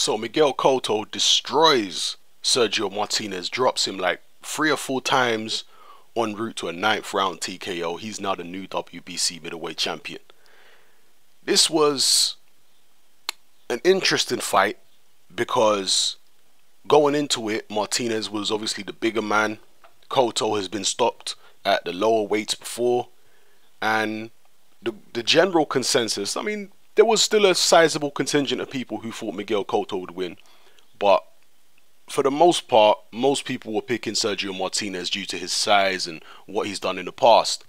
So Miguel Cotto destroys Sergio Martinez, drops him like 3 or 4 times en route to a 9th round TKO. He's now the new WBC middleweight champion. This was an interesting fight because going into it, Martinez was obviously the bigger man. Cotto has been stopped at the lower weights before, and the general consensus, I mean, there was still a sizable contingent of people who thought Miguel Cotto would win, but for the most part, most people were picking Sergio Martinez due to his size and what he's done in the past.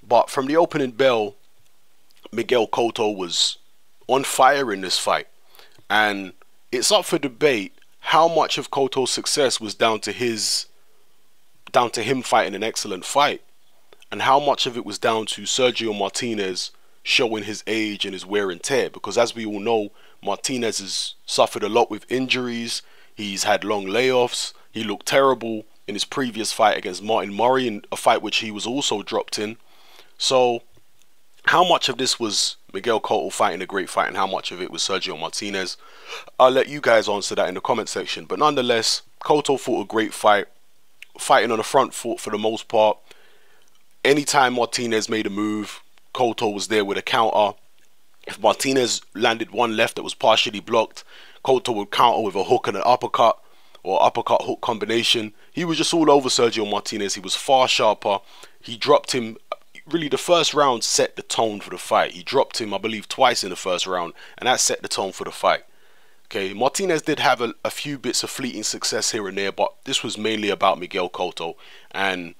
But from the opening bell, Miguel Cotto was on fire in this fight, and it's up for debate how much of Cotto's success was down to him fighting an excellent fight, and how much of it was down to Sergio Martinez showing his age and his wear and tear. Because as we all know, Martinez has suffered a lot with injuries. He's had long layoffs. He looked terrible in his previous fight against Martin Murray, in a fight which he was also dropped in. So how much of this was Miguel Cotto fighting a great fight and how much of it was Sergio Martinez? I'll let you guys answer that in the comment section. But nonetheless, Cotto fought a great fight, fighting on the front foot for the most part. Anytime Martinez made a move, Cotto was there with a counter. If Martinez landed one left that was partially blocked, Cotto would counter with a hook and an uppercut, or uppercut hook combination. He was just all over Sergio Martinez. He was far sharper. He dropped him. Really, the first round set the tone for the fight. He dropped him, I believe, twice in the first round, and that set the tone for the fight. Okay, Martinez did have a few bits of fleeting success here and there, but this was mainly about Miguel Cotto, and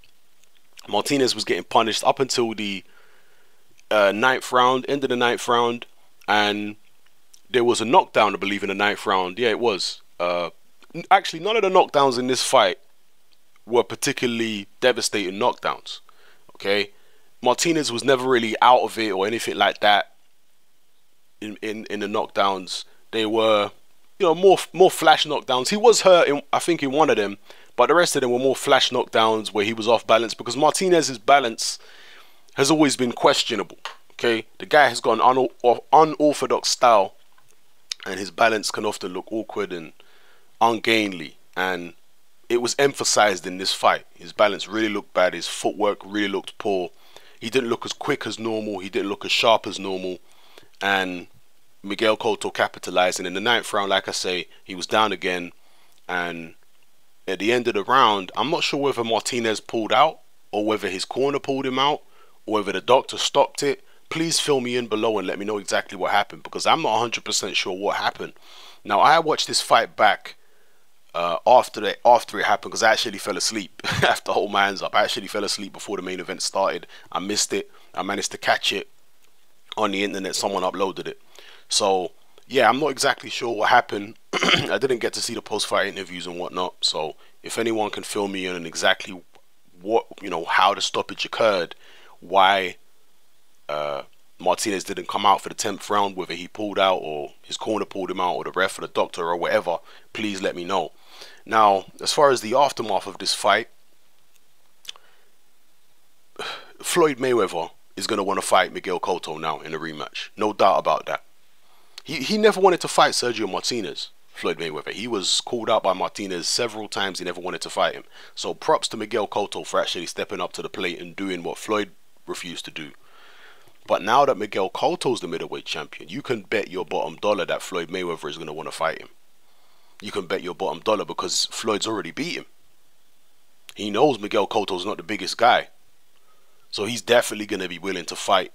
Martinez was getting punished up until the 9th round, end of the 9th round, and there was a knockdown, I believe, in the 9th round. Yeah, it was. Actually, none of the knockdowns in this fight were particularly devastating knockdowns. Okay, Martinez was never really out of it or anything like that. In the knockdowns, they were, you know, more flash knockdowns. He was hurt, I think, in one of them, but the rest of them were more flash knockdowns where he was off balance, because Martinez's balance has always been questionable. Okay, the guy has got an unorthodox style, and his balance can often look awkward and ungainly, and it was emphasized in this fight. His balance really looked bad. His footwork really looked poor. He didn't look as quick as normal. He didn't look as sharp as normal, and Miguel Cotto capitalized. And in the 9th round, like I say, he was down again, and at the end of the round, I'm not sure whether Martinez pulled out or whether his corner pulled him out or whether the doctor stopped it. Please fill me in below and let me know exactly what happened, because I'm not 100% sure what happened. Now, I watched this fight back after it happened, because I actually fell asleep after I hold my hands up. I actually fell asleep before the main event started. I missed it. I managed to catch it on the internet. Someone uploaded it. So yeah, I'm not exactly sure what happened. I didn't get to see the post-fight interviews and whatnot. So if anyone can fill me in on exactly what, you know, how the stoppage occurred, why Martinez didn't come out for the 10th round, whether he pulled out or his corner pulled him out or the ref or the doctor or whatever, please let me know. Now, as far as the aftermath of this fight, Floyd Mayweather is going to want to fight Miguel Cotto now in a rematch. No doubt about that. He never wanted to fight Sergio Martinez, Floyd Mayweather. He was called out by Martinez several times. He never wanted to fight him. So props to Miguel Cotto for actually stepping up to the plate and doing what Floyd refused to do. But now that Miguel Cotto's the middleweight champion, you can bet your bottom dollar that Floyd Mayweather is going to want to fight him. You can bet your bottom dollar, because Floyd's already beat him. He knows Miguel Cotto's not the biggest guy. So he's definitely going to be willing to fight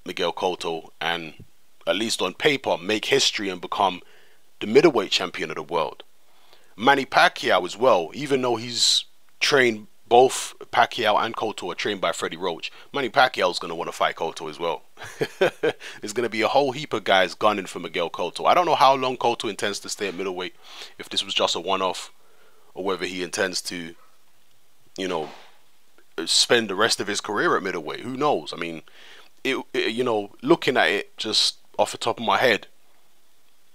Miguel Cotto and, at least on paper, make history and become the middleweight champion of the world. Manny Pacquiao as well, even though he's trained, both Pacquiao and Cotto are trained by Freddie Roach. Manny Pacquiao's going to want to fight Cotto as well. There's going to be a whole heap of guys gunning for Miguel Cotto. I don't know how long Cotto intends to stay at middleweight, if this was just a one-off, or whether he intends to, you know, spend the rest of his career at middleweight. Who knows? I mean, you know, looking at it just off the top of my head,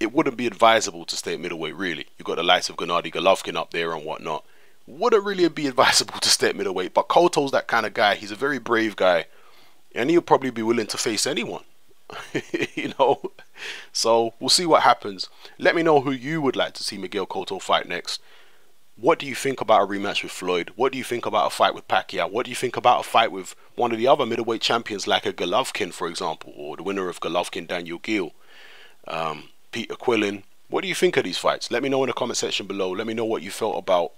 it wouldn't be advisable to stay at middleweight, really. You've got the likes of Gennady Golovkin up there and whatnot. Wouldn't really be advisable to stay at middleweight, but Cotto's that kind of guy. He's a very brave guy, and he'll probably be willing to face anyone. you know. So we'll see what happens. Let me know who you would like to see Miguel Cotto fight next. What do you think about a rematch with Floyd? What do you think about a fight with Pacquiao? What do you think about a fight with one of the other middleweight champions like a Golovkin, for example, or the winner of Golovkin, Daniel Gill, Peter Quillin? What do you think of these fights? Let me know in the comment section below. Let me know what you felt about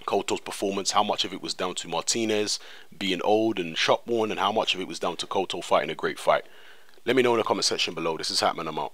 Cotto's performance, how much of it was down to Martinez being old and shot worn, and how much of it was down to Cotto fighting a great fight. Let me know in the comment section below. This is Hatman, I'm out.